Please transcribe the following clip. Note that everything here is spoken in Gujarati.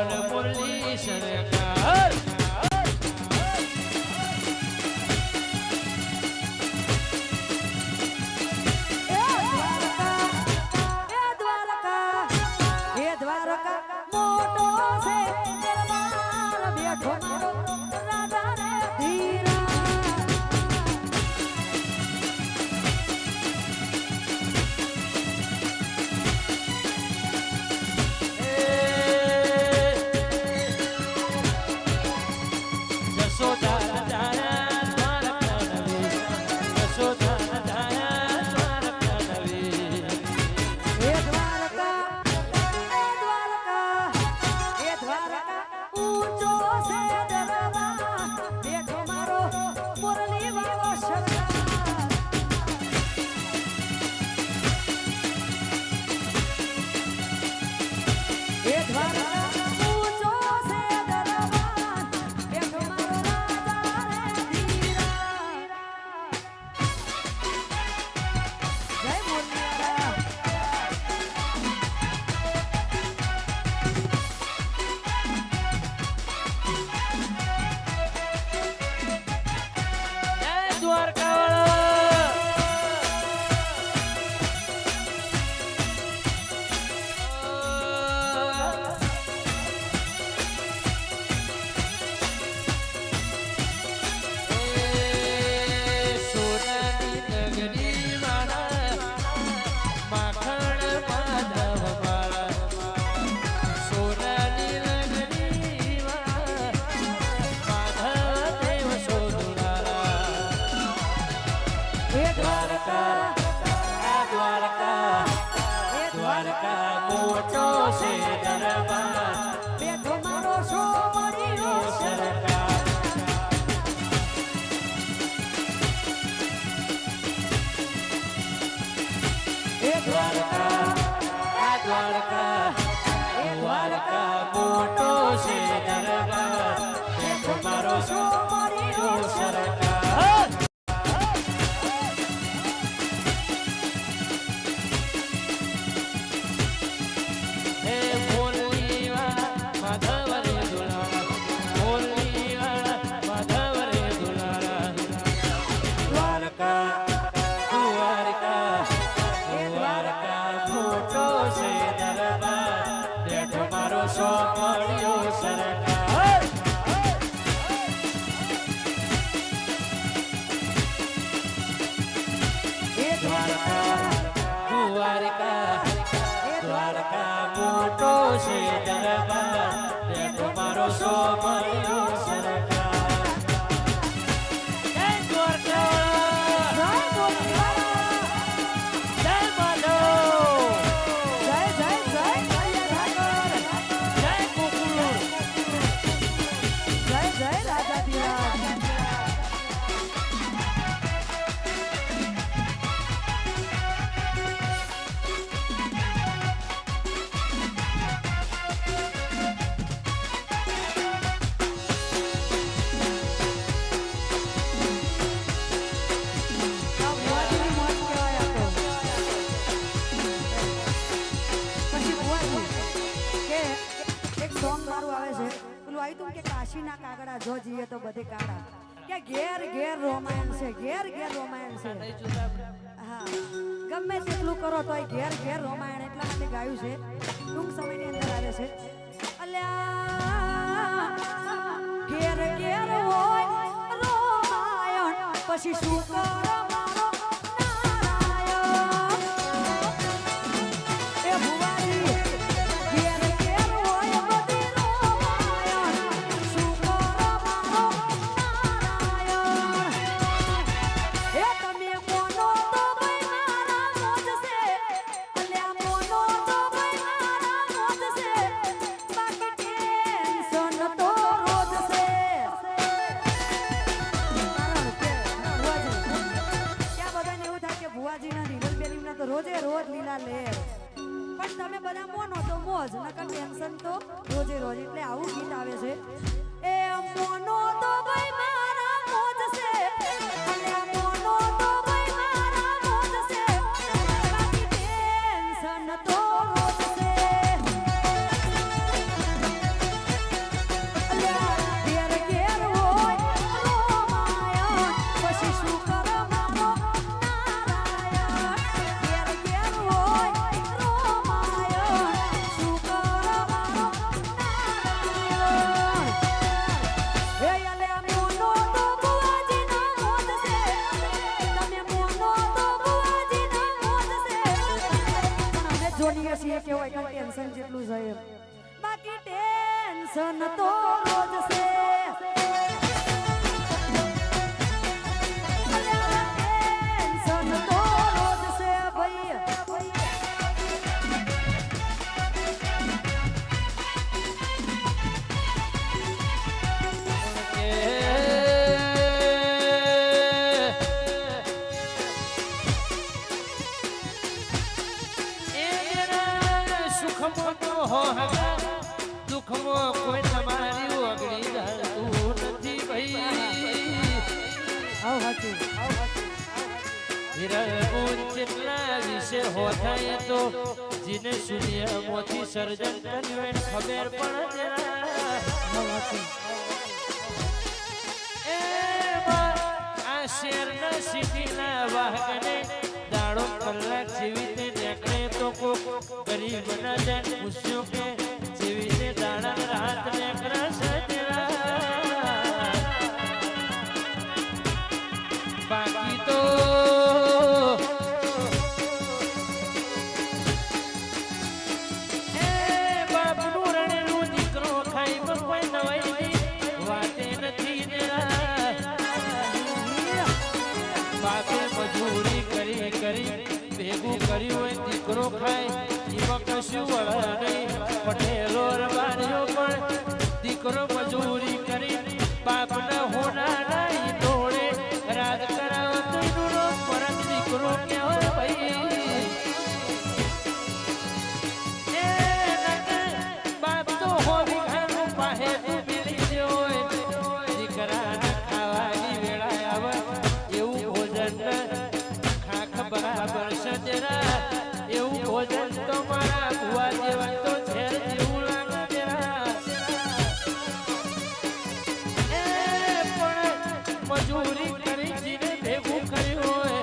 મોહન મુરલી સરકાર જો જીએ તો બધે કાળા કે ઘેર ઘેર રોમાયણ છે, ઘેર ઘેર રોમાયણ છે. હા, ગમે તેટલું કરો તોય ઘેર ઘેર રોમાયણ એટલા માટે ગાયું છે. ટૂંક સમયની અંદર આવે છે. અલ્યા ઘેર ઘેર હોય રોમાયણ પછી શું કરો મારો નારાયણ એ ભુવાજી ઘેર ઘેર હોય બધી રોમાયણ શું કરો મારો નારાયણ એ તમે મોનો તો ભાઈ મારા મોજ છે અલ્યા મોનો તો ભાઈ મારા મોજ છે બાકી ટેન્શન તો રોજ છે. ભુવાજીના નીલબેનીના તો રોજે રોજ લીલા લે પણ તમે બધા મોનો તો મોજ નકર ટેન્શન તો રોજે રોજ એટલે આવું ગીત આવે છે એ મોનો તો ભાઈ મારા મોજ છે અને મોનો તો ભાઈ મારા મોજ છે બાકી ટેન્શન તો રોજ છે. એ કહેવાય કે ટેન્શન જેટલું છે એમ બાકી ટેન્શન તો રોજ છે ટેન્શન તો રોજ છે ભાઈ દુઃખમાં કોઈ તમારી ઓગળી જાતું નથી ભાઈ હિરણ કેટલા વિશે હોતા તો જીને શૂન્યમાંથી સર્જન કર્યું ખબર પણ આ શેરના સિટીના વાહકને દાડો કલાક જીવીને નીકળે તો કોક ગરીબના જન પૂછ્યો કે જીવીને દાડા રાત નીકળે બાકી તો એ બાપનું રણેલું દીકરો ખાઈ પણ કોઈ નવાઈ વાતે નથી બાપે મજૂરી કરી ભેગું કર્યું હોય દીકરો ખાય એમાં કશું વળે નહીં પટેલો રબારીઓ પણ દીકરો મજૂરી કરી બાપના હોના નહીં દોડે રાજ કરાવો તો એનો પરત દીકરો કહેવાય ભાઈ બાપ તો હોવી ખાનું પાહે મિલી ગયો હોય દીકરાને ખાવાની વેળા આવે એવું ભોજન ખાખ બરાબર સજરા એવું ભોજન તો મારા ભુવા જેવા તો છે જેવું લાગે પણ મજૂરી કરી જીને ભેગું કર્યું હોય